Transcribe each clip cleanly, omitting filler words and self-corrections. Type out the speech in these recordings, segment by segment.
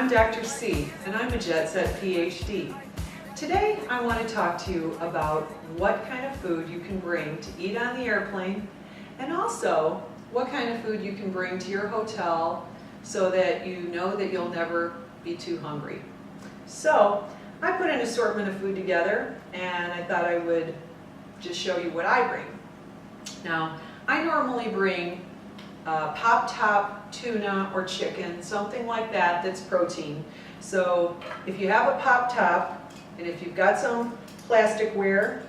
I'm Dr. C, and I'm a Jet Set Ph.D. Today, I want to talk to you about what kind of food you can bring to eat on the airplane, and also what kind of food you can bring to your hotel so that you know that you'll never be too hungry. So, I put an assortment of food together, and I thought I would just show you what I bring. Now, I normally bring pop-top tuna or chicken, something like that that's protein. So if you have a pop-top and if you've got some plasticware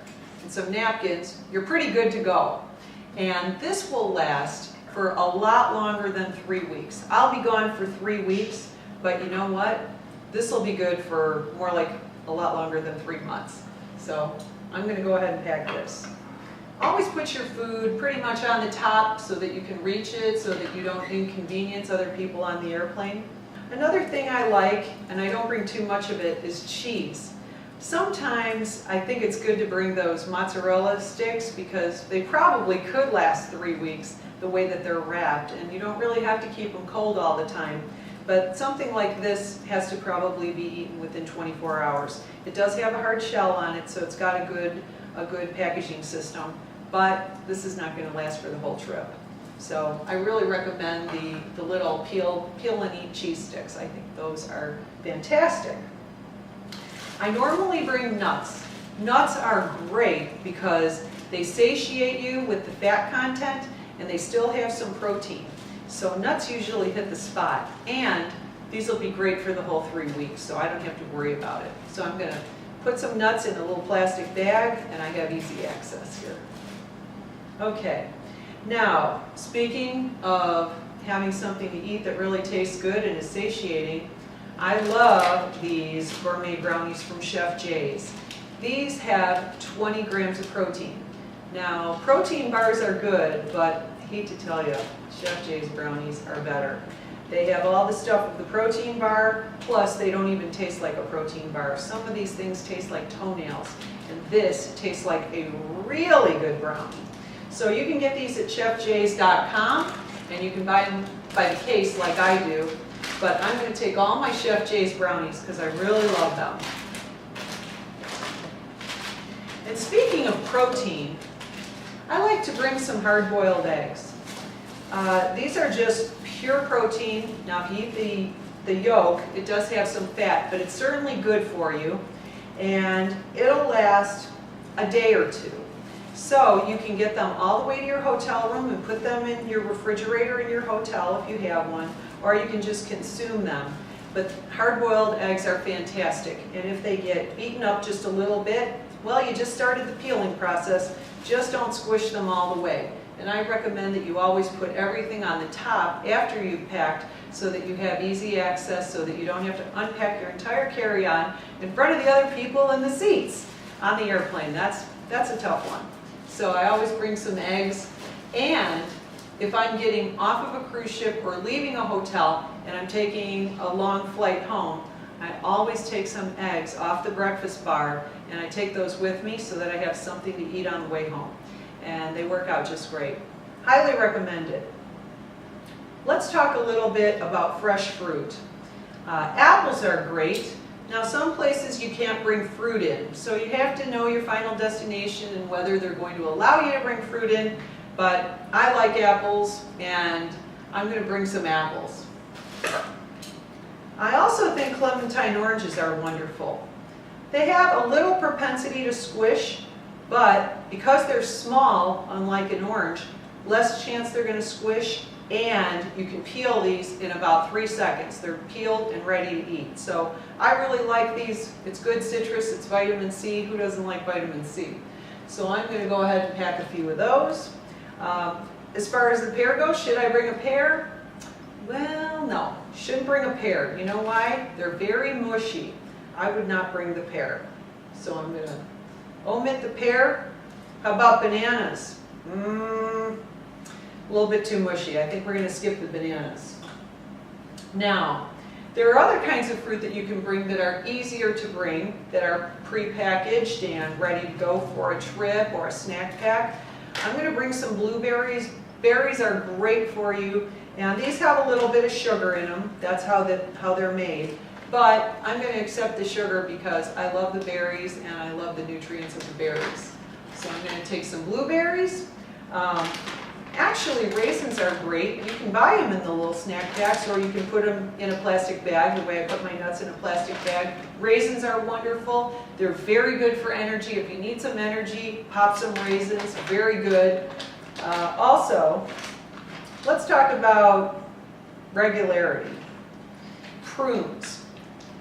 and some napkins, you're pretty good to go. And this will last for a lot longer than 3 weeks. I'll be gone for 3 weeks, but you know what? This will be good for more like a lot longer than 3 months. So I'm going to go ahead and pack this. Always put your food pretty much on the top so that you can reach it, so that you don't inconvenience other people on the airplane. Another thing I like, and I don't bring too much of it, is cheese. Sometimes I think it's good to bring those mozzarella sticks because they probably could last 3 weeks the way that they're wrapped, and you don't really have to keep them cold all the time. But something like this has to probably be eaten within 24 hours. It does have a hard shell on it, so it's got a good packaging system, but this is not going to last for the whole trip. So I really recommend the little peel and eat cheese sticks. I think those are fantastic. I normally bring nuts. Nuts are great because they satiate you with the fat content and they still have some protein. So nuts usually hit the spot, and these will be great for the whole 3 weeks, so I don't have to worry about it. So I'm going to put some nuts in a little plastic bag, and I have easy access here. Okay, now speaking of having something to eat that really tastes good and is satiating, I love these gourmet brownies from Chef J's. These have 20 grams of protein. Now, protein bars are good, but I hate to tell you, Chef J's brownies are better. They have all the stuff of the protein bar, plus they don't even taste like a protein bar. Some of these things taste like toenails, and this tastes like a really good brownie. So you can get these at chefjays.com, and you can buy them by the case like I do, but I'm going to take all my Chef J's brownies because I really love them. And speaking of protein, I like to bring some hard-boiled eggs. These are just pure protein. Now, if you eat the yolk, it does have some fat, but it's certainly good for you, and it'll last a day or two. So you can get them all the way to your hotel room and put them in your refrigerator in your hotel if you have one, or you can just consume them. But hard-boiled eggs are fantastic, and if they get beaten up just a little bit, well, you just started the peeling process. Just don't squish them all the way. And I recommend that you always put everything on the top after you've packed so that you have easy access, so that you don't have to unpack your entire carry-on in front of the other people in the seats on the airplane. That's a tough one. So I always bring some eggs, and if I'm getting off of a cruise ship or leaving a hotel and I'm taking a long flight home, I always take some eggs off the breakfast bar, and I take those with me so that I have something to eat on the way home. And they work out just great. Highly recommended. Let's talk a little bit about fresh fruit. Apples are great. Now, some places you can't bring fruit in, so you have to know your final destination and whether they're going to allow you to bring fruit in, but I like apples, and I'm going to bring some apples. I also think clementine oranges are wonderful. They have a little propensity to squish, but because they're small, unlike an orange, less chance they're going to squish, and you can peel these in about 3 seconds. They're peeled and ready to eat. So I really like these. It's good citrus, it's vitamin C. Who doesn't like vitamin C? So I'm going to go ahead and pack a few of those. As far as the pear goes, should I bring a pear? Well, no, shouldn't bring a pear. You know why? They're very mushy. I would not bring the pear. So I'm going to omit the pear. How about bananas? A little bit too mushy. I think we're going to skip the bananas. Now, there are other kinds of fruit that you can bring that are easier to bring, that are pre-packaged and ready to go for a trip or a snack pack. I'm going to bring some blueberries, Berries are great for you, and these have a little bit of sugar in them. That's how they're made. But I'm going to accept the sugar because I love the berries and I love the nutrients of the berries. So I'm going to take some blueberries. Actually, raisins are great. You can buy them in the little snack packs, or you can put them in a plastic bag, the way I put my nuts in a plastic bag. Raisins are wonderful. They're very good for energy. If you need some energy, pop some raisins. Very good. Also, let's talk about regularity. Prunes.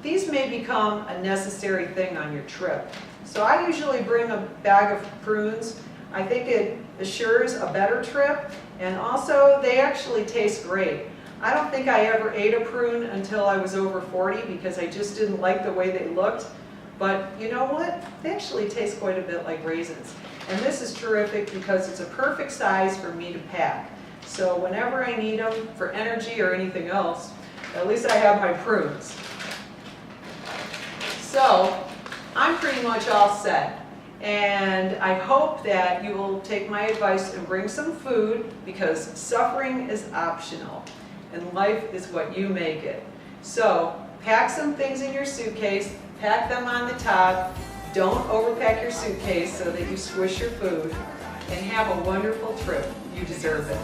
These may become a necessary thing on your trip. So I usually bring a bag of prunes. I think it assures a better trip, and also they actually taste great. I don't think I ever ate a prune until I was over 40 because I just didn't like the way they looked. But you know what? They actually taste quite a bit like raisins. And this is terrific because it's a perfect size for me to pack. So whenever I need them for energy or anything else, at least I have my prunes. So I'm pretty much all set. And I hope that you will take my advice and bring some food, because suffering is optional and life is what you make it. So pack some things in your suitcase, pack them on the top, don't overpack your suitcase so that you squish your food, and have a wonderful trip. You deserve it.